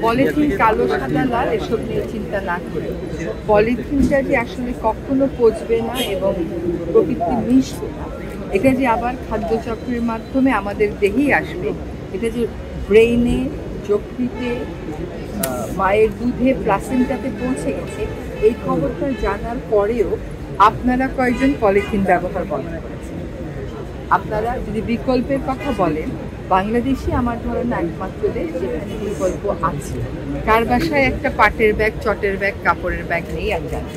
Polythene কালো সাদা লাল এসব নিয়ে চিন্তা না করে পলিথিনটা যে আসলে কখনো পচবে না এবং প্রকৃতি মিশবে না, এটা যে আবার খাদ্যচক্রের মাধ্যমে আমাদের দেহেই আসবে, এটা যে ব্রেইনে, যকৃতে, মায়ের দুধে, প্লাসেন্টাতে পৌঁছে গেছে, এই খবরটা জানার পরেও আপনারা কয়েকজন পলিথিন ব্যবহার বন্ধ করেছেন। আপনারা যদি বিকল্পের কথা বলেন, বাংলাদেশই আমার ধারণা একমাত্র দেশ যেখানে বিকল্প আছে। কার বাসায় একটা পাটের ব্যাগ, চটের ব্যাগ, কাপড়ের ব্যাগ নেই আমি জানি,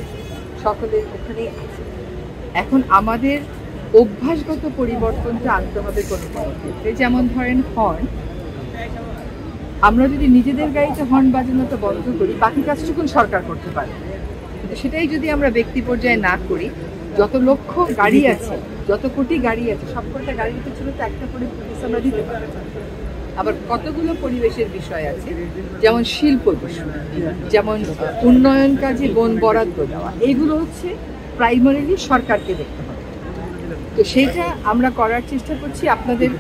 সকলের ওখানেই আছে। এখন আমাদের অভ্যাসগত পরিবর্তনটা আনতে হবে কোনো কোনো ক্ষেত্রে। যেমন ধরেন হর্ন, আমরা যদি নিজেদের গাড়িতে হর্ন বাজানোটা বন্ধ করি, বাকি কাজটুকু সরকার করতে পারে, কিন্তু সেটাই যদি আমরা ব্যক্তি পর্যায়ে না করি, যত লক্ষ গাড়ি আছে, যত কোটি গাড়ি আছে, সব কটা গাড়ির পিছনে তো একটা করে পুলিশ আমরা দিতে পারি। আবার কতগুলো পরিবেশের বিষয় আছে, যেমন শিল্প দূষণ, যেমন উন্নয়ন কাজে বন বরাদ্দ দেওয়া, এইগুলো হচ্ছে প্রাইমারিলি সরকারকে দেখতে হবে। তো সেইটা আমরা করার চেষ্টা করছি। আপনাদের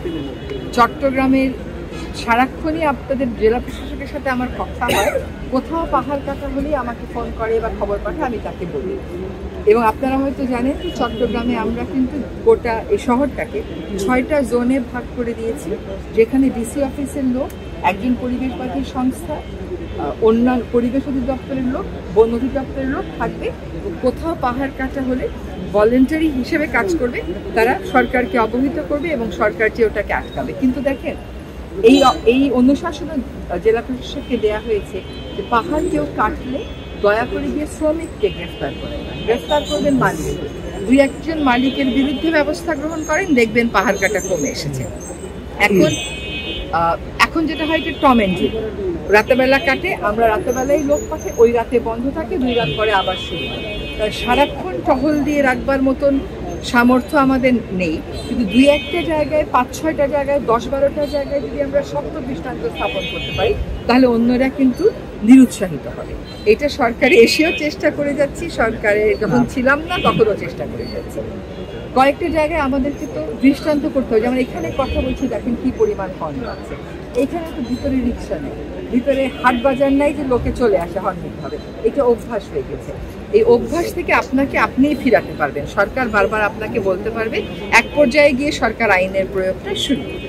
চট্টগ্রামের সারাক্ষণই আপনাদের জেলা প্রশাসকের সাথে আমার কথা হয়, কোথাও পাহাড় কাটা হলেই আমাকে ফোন করে বা খবর পাঠায়, আমি তাকে বলি। এবং আপনারা হয়তো জানেন যে চট্টগ্রামে আমরা কিন্তু গোটা এই শহরটাকে 6টা জোনে ভাগ করে দিয়েছি, যেখানে ডিসি অফিসের লোক, একজন পরিবেশবাদী সংস্থা, অন্যান্য পরিবেশ অধিদপ্তরের লোক, বন অধিদপ্তরের লোক থাকবে। কোথাও পাহাড় কাটা হলে ভলেন্টারি হিসেবে কাজ করবে, তারা সরকারকে অবহিত করবে এবং সরকার যে ওটাকে আটকাবে। কিন্তু দেখেন, এই অনুশাসন জেলা প্রশাসককে দেওয়া হয়েছে যে পাহাড় কেউ কাটলে দয়া করে গিয়ে শ্রমিককে গ্রেফতার করবেন, মালিক, 2-1 মালিকের বিরুদ্ধে ব্যবস্থা গ্রহণ করেন, দেখবেন পাহাড় কাটা কমে এসেছে। এখন যেটা হয় যে টম এন্ড জেরি, রাতেবেলা কাটে, আমরা রাতেবেলায় লোক পাঠাই, ওই রাতে বন্ধ থাকে, 2 রাত পরে আবার শুরু হয়। সারাক্ষণ টহল দিয়ে রাখবার মতন সামর্থ্য আমাদের নেই, কিন্তু 2-1টা জায়গায়, 5-6টা জায়গায়, 10-12টা জায়গায় যদি আমরা শক্ত দৃষ্টান্ত স্থাপন করতে পারি, তাহলে অন্যরা কিন্তু নিরুৎসাহিত হবে। এটা সরকারে এসেও চেষ্টা করে যাচ্ছি, সরকারে যখন ছিলাম না তখনও চেষ্টা করে যাচ্ছি। কয়েকটা জায়গায় আমাদেরকে তো দৃষ্টান্ত করতে হবে। যেমন এখানে কথা বলছি, দেখেন কি পরিমাণ হর্ন আছে। এখানে তো ভিতরে রিক্সা নেই, ভিতরে হাট বাজার নাই যে লোকে চলে আসে হর্ন নিতে হবে, এটা অভ্যাস হয়ে গেছে। এই অভ্যাস থেকে আপনাকে আপনিই ফিরাতে পারবেন, সরকার বারবার আপনাকে বলতে পারবে, এক পর্যায়ে গিয়ে সরকার আইনের প্রয়োগটা শুরু করবে।